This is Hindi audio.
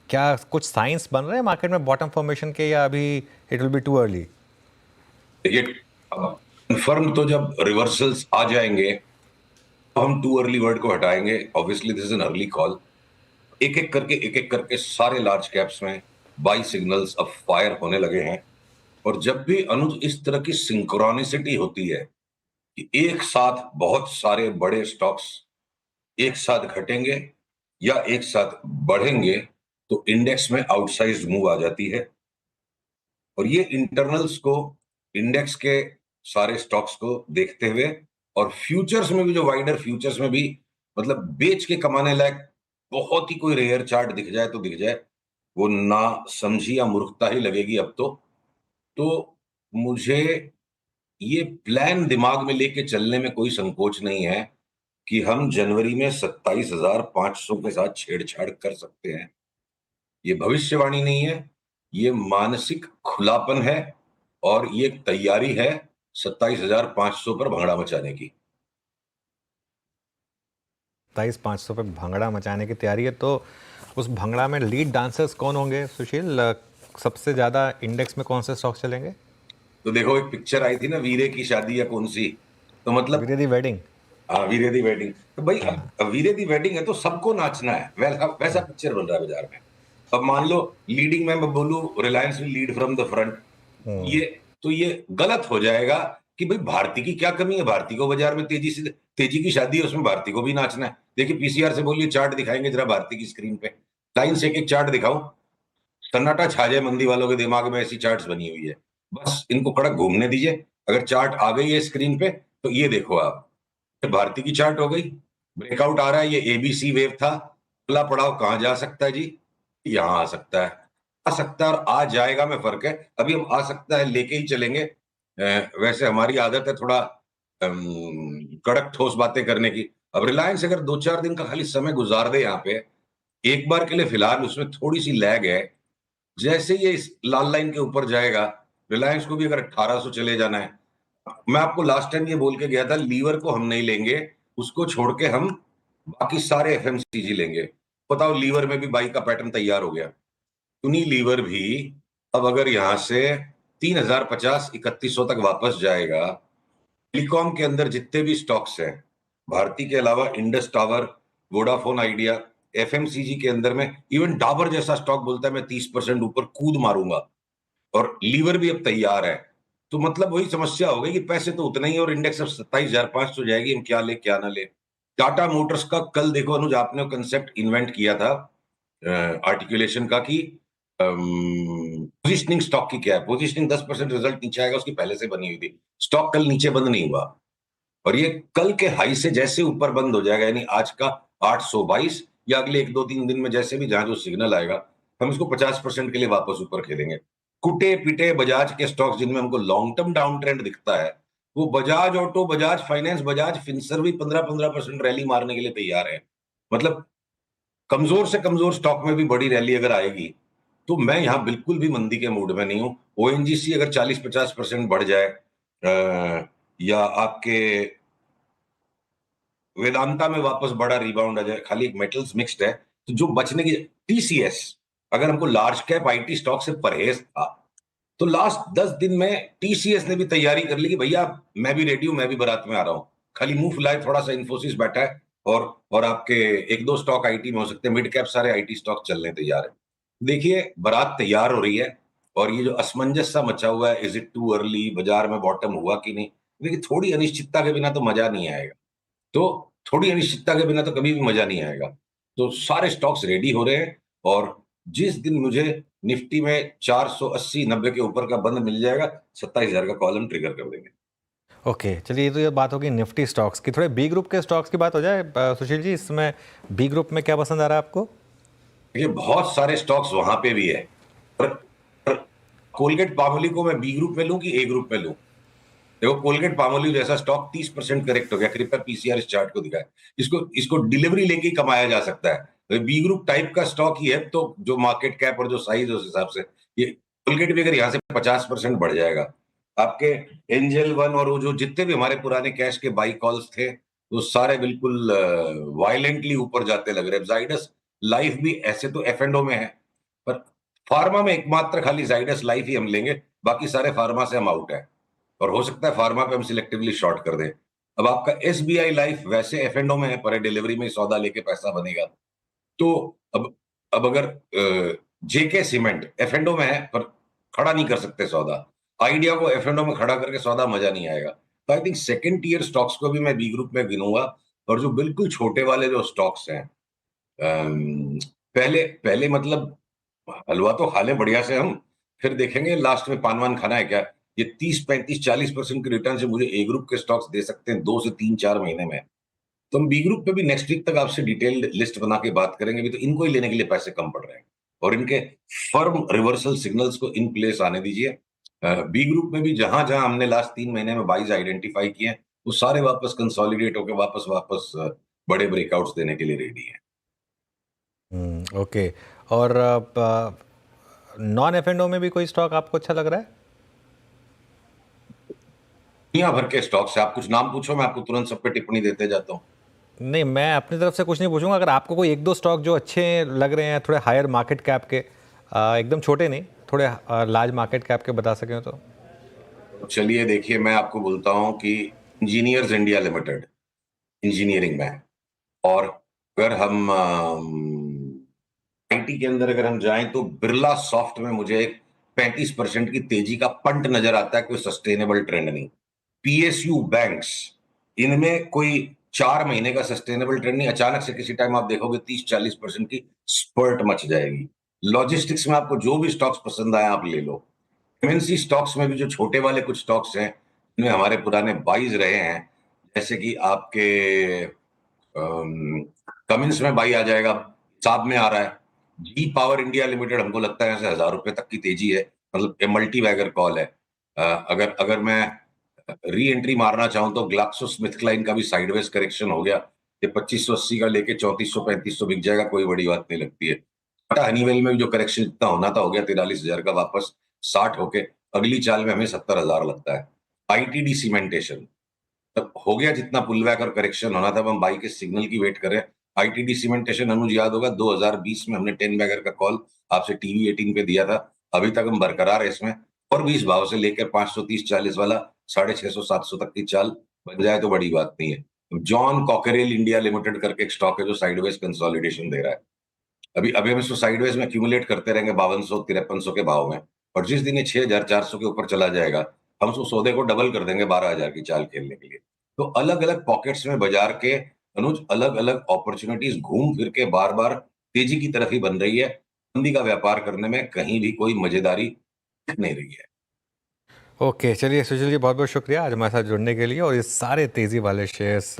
क्या कुछ साइंस बन रहे हैं मार्केट में बॉटम फॉर्मेशन के, या अभी it will be too early? देखिए, कंफर्म तो जब रिवर्सल्स आ जाएंगे तो हम टू अर्ली वर्ड को हटाएंगे। Obviously this is an early call. एक एक करके सारे लार्ज कैप्स में बाई सिग्नल्स अब फायर होने लगे हैं। और जब भी अनुज इस तरह की सिंक्रोनिसिटी होती है कि एक साथ बहुत सारे बड़े स्टॉक्स एक साथ घटेंगे या एक साथ बढ़ेंगे, तो इंडेक्स में आउटसाइज्ड मूव आ जाती है। और ये इंटरनल्स को, इंडेक्स के सारे स्टॉक्स को देखते हुए, और फ्यूचर्स में भी, जो वाइडर फ्यूचर्स में भी, मतलब बेच के कमाने लायक बहुत ही कोई रेयर चार्ट दिख जाए तो दिख जाए, वो ना समझी या मूर्खता ही लगेगी अब तो मुझे ये प्लान दिमाग में लेके चलने में कोई संकोच नहीं है कि हम जनवरी में 27,500 के साथ छेड़छाड़ कर सकते हैं। ये भविष्यवाणी नहीं है, ये मानसिक खुलापन है, और ये एक तैयारी है 27,500 पर भंगड़ा मचाने की। 27,500 पे भंगड़ा मचाने की तैयारी है, तो उस भंगड़ा में लीड डांसर्स कौन होंगे सुशील? सबसे ज़्यादा इंडेक्स में कौन से स्टॉक्स चलेंगे? तो देखो, एक पिक्चर आई थी ना, वीरे की शादी या कौन सी, तो मतलब, वीरे दी वेडिंग। हाँ, वीरे दी वेडिंग। तो भाई, हाँ। अब वीरे दी वेडिंग है तो सबको नाचना है, वैसा वैसा पिक्चर बन रहा है बाजार में। अब मान लो लीडिंग में मैं बोलूं Reliance will lead from the front, ये तो ये गलत हो जाएगा कि भाई भारती की क्या कमी है, भारती को बाजार में तेजी की शादी है, उसमें भारती को भी नाचना है। देखिए, पीसीआर से बोलिए चार्ट दिखाएंगे जरा भारती की स्क्रीन पे, लाइन से एक एक चार्ट दिखाओ, सन्नाटा छा जाए मंदी वालों के दिमाग में। ऐसी चार्ट्स बनी हुई है, बस इनको कड़क घूमने दीजिए। अगर चार्ट आ गई है स्क्रीन पे तो ये देखो आप, भारती की चार्ट हो गई, ब्रेकआउट आ रहा है, ये एबीसी वेव था, अगला पड़ाव कहां जा सकता है जी? यहां आ सकता है, आ सकता है और आ जाएगा में फर्क है। अभी हम आ सकता है लेके ही चलेंगे। वैसे हमारी आदत है थोड़ा कड़क ठोस बातें करने की। अब रिलायंस अगर 2-4 दिन का खाली समय गुजार दे यहाँ पे, एक बार के लिए, फिलहाल उसमें थोड़ी सी लैग है, जैसे ये इस लाल लाइन के ऊपर जाएगा, रिलायंस को भी अगर 1800 चले जाना है, मैं आपको लास्ट टाइम ये बोल के गया था, लीवर को हम नहीं लेंगे, उसको छोड़ के हम बाकी सारे एफएमसीजी लेंगे। बताओ, लीवर में भी बाई का पैटर्न तैयार हो गया। लीवर भी अब अगर यहां से 3,050 3100 तक वापस जाएगा, टेलीकॉम के अंदर जितने भी स्टॉक्स हैं, भारती के अलावा Indus tower, Vodafone idea, FMCG के अंदर में इवन डाबर जैसा स्टॉक बोलता है मैं 30% ऊपर कूद मारूंगा, और लीवर भी अब तैयार है। तो मतलब वही समस्या हो गई कि पैसे तो उतना ही, और इंडेक्स अब 27,500 जाएगी, हम क्या ले क्या ना ले। टाटा मोटर्स का कल देखो अनुज, आपने कंसेप्ट इन्वेंट किया था आर्टिकुलेशन का कि पोजिशनिंग स्टॉक की क्या है। पोजिशनिंग 10% रिजल्ट नीचे आएगा उसकी पहले से बनी हुई थी। स्टॉक कल नीचे बंद नहीं हुआ, और ये कल के हाई से जैसे ऊपर बंद हो जाएगा, यानी आज का 822, या अगले 1-2-3 दिन में जैसे भी जहां जो सिग्नल आएगा, हम इसको 50% के लिए वापस ऊपर खेलेंगे। कुटे पिटे बजाज के स्टॉक्स जिनमें हमको लॉन्ग टर्म डाउन ट्रेंड दिखता है, वो Bajaj auto, Bajaj finance, Bajaj Finserv भी 15-15% रैली मारने के लिए तैयार है। मतलब कमजोर से कमजोर स्टॉक में भी बड़ी रैली अगर आएगी, तो मैं यहां बिल्कुल भी मंदी के मूड में नहीं हूं। ओएनजीसी अगर 40-50% बढ़ जाए, या आपके वेदांता में वापस बड़ा रिबाउंड आ जाए, खाली एक मेटल्स मिक्स्ड है, तो जो बचने की, टीसीएस, अगर हमको लार्ज कैप आईटी स्टॉक से परहेज था, तो लास्ट 10 दिन में टीसीएस ने भी तैयारी कर ली कि भैया मैं भी रेडी हूं, मैं भी बारात में आ रहा हूं। खाली मुंह फुलाए, थोड़ा सा इन्फोसिस बैठा है, और आपके एक दो स्टॉक आईटी में हो सकते हैं, मिड कैप सारे आईटी स्टॉक चलने तैयार है। देखिए, बारात तैयार हो रही है, और ये जो असमंजस सा मचा हुआ है, इज इट टू अर्ली, बाजार में बॉटम हुआ कि नहीं, देखिए थोड़ी अनिश्चितता के बिना तो मजा नहीं आएगा। तो थोड़ी अनिश्चितता के बिना तो कभी भी मजा नहीं आएगा। तो सारे स्टॉक्स रेडी हो रहे हैं, और जिस दिन मुझे निफ्टी में 480-90 के ऊपर का बंद मिल जाएगा, 27,000 का कॉलम ट्रिगर कर देंगे। ओके, चलिए, ये तो ये बात होगी निफ्टी स्टॉक्स की। थोड़े बी ग्रुप के स्टॉक्स की बात हो जाए सुशील जी, इसमें बी ग्रुप में क्या पसंद आ रहा है आपको? देखिए, बहुत सारे स्टॉक्स वहां पे भी है, पर, पर कोलगेट पामोलिव को मैं बी ग्रुप में लूं कि ए ग्रुप में लूं? देखो, कोलगेट पामोलिव जैसा स्टॉक 30% करेक्ट हो गया, कृपया पीसीआर इस चार्ट को दिखाए। इसको इसको डिलीवरी लेके ही कमाया जा सकता है। तो बी ग्रुप टाइप का स्टॉक ही है, तो जो मार्केट कैप और जो साइज उस हिसाब से, ये कोलगेट भी अगर यहाँ से 50% बढ़ जाएगा, आपके एंजल वन और वो जो जितने भी हमारे पुराने कैश के बाई कॉल्स थे, वो सारे बिल्कुल वायलेंटली ऊपर जाते लग रहे हैं। जाइडस लाइफ भी ऐसे तो एफ एंड ओ में है, पर फार्मा में एकमात्र खाली जाइडस लाइफ ही हम लेंगे, बाकी सारे फार्मा से हम आउट है, और हो सकता है फार्मा पे हम सिलेक्टिवली शॉर्ट कर दें। अब आपका एसबीआई लाइफ वैसे एफ में है, पर डिलीवरी में सौदा लेके पैसा बनेगा। तो अब अगर जेके सीमेंट एफ में है पर खड़ा नहीं कर सकते सौदा, आइडिया को एफ में खड़ा करके सौदा मजा नहीं आएगा। तो I think second tier stocks को भी मैं बी ग्रुप में गिनूंगा, और जो बिल्कुल छोटे वाले जो स्टॉक्स हैं, पहले पहले मतलब हलवा तो खा ले बढ़िया से हम, फिर देखेंगे लास्ट में पान वान खाना है क्या। ये 30, 35, 40% के रिटर्न से मुझे ए ग्रुप के स्टॉक्स दे सकते हैं 2 से 3, 4 महीने में। तो हम बी ग्रुप पे भी नेक्स्ट वीक तक आपसे डिटेल्ड लिस्ट बना के बात करेंगे। भी तो इनको ही लेने के लिए पैसे कम पड़ रहे हैं, और इनके फर्म रिवर्सल सिग्नल्स को इन प्लेस आने दीजिए। बी ग्रुप में भी जहां जहां हमने लास्ट 3 महीने में बाइज आइडेंटिफाई किए हैं, वो सारे वापस कंसोलिडेट होकर वापस बड़े ब्रेकआउट्स देने के लिए रेडी है। ओके। और नॉन एफ एंड ओ में भी कोई स्टॉक आपको अच्छा लग रहा है? दुनिया भर के स्टॉक्स है, आप कुछ नाम पूछो, मैं आपको तुरंत सब पे टिप्पणी देते जाता हूँ। नहीं, मैं अपनी तरफ से कुछ नहीं पूछूंगा। अगर आपको कोई एक दो स्टॉक जो अच्छे लग रहे हैं, थोड़े हायर मार्केट कैप के, एकदम छोटे नहीं, थोड़े लार्ज मार्केट कैप के बता सकें तो। चलिए देखिए, मैं आपको बोलता हूं कि इंजीनियर्स इंडिया लिमिटेड इंजीनियरिंग में है, और अगर हम आईटी के अंदर अगर हम जाएं तो बिरला सॉफ्ट में मुझे एक 35% की तेजी का पंट नजर आता है, कोई सस्टेनेबल ट्रेंड नहीं। पीएसयू बैंक्स, इनमें कोई 4 महीने का सस्टेनेबल ट्रेंड नहीं, अचानक से किसी टाइम आप देखोगे 30-40% की स्पर्ट मच जाएगी। लॉजिस्टिक्स में आपको जो भी स्टॉक्स पसंद आए आप ले लो। एमएनसी स्टॉक्स में भी जो छोटे वाले कुछ स्टॉक्स हैं, इनमें हमारे पुराने बाइज रहे हैं, जैसे कि आपके कमिंस में बाई आ जाएगा, साब में आ रहा है। जी पावर इंडिया लिमिटेड हमको लगता है ऐसे 1000 रुपए तक की तेजी है, मतलब ये मल्टी बैगर कॉल है। अगर अगर मैं री एंट्री मारना चाहूं तो ग्लाक्सोस्मिथक्लाइन का भी साइडवेज करेक्शन हो गया, ये 2580 का लेके 3400-3500 बिक जाएगा, कोई बड़ी बात नहीं लगती है। टाटा हनीवेल में भी जो करेक्शन जितना होना था हो गया, 43,000 का वापस 60 होके अगली चाल में हमें 70,000 लगता है। आईटीडी सीमेंटेशन तब हो गया जितना पुल बैक और करेक्शन होना था, हम बाई के सिग्नल की वेट करें। आईटीडी सीमेंटेशन अनुज याद होगा 2020 में हमने 10 बैगर का कॉल आपसे टीवी 18 पे दिया था, अभी तक हम बरकरार है इसमें, और भी इस भाव से लेकर 530-40 वाला 650-700 तक की चाल बन जाए तो बड़ी बात नहीं है। जॉन कॉकरेल इंडिया लिमिटेड करके एक स्टॉक है जो साइडवेज कंसोलिडेशन दे रहा है। अभी अभी हम इसको साइडवेज में एक्यूमुलेट करते रहेंगे 5200-5300 के भाव में, और जिस दिन ये 6400 के ऊपर चला जाएगा, हम उसको सौदे को डबल कर देंगे 12,000 की चाल खेलने के लिए। तो अलग अलग पॉकेट्स में बाजार के अनुज अलग अलग अपॉर्चुनिटीज घूम फिर के बार बार तेजी की तरफ ही बन रही है। मंदी का व्यापार करने में कहीं भी कोई मजेदारी नहीं रही है। ओके, चलिए सुशील जी, बहुत बहुत शुक्रिया आज हमारे साथ जुड़ने के लिए और ये सारे तेज़ी वाले शेयर्स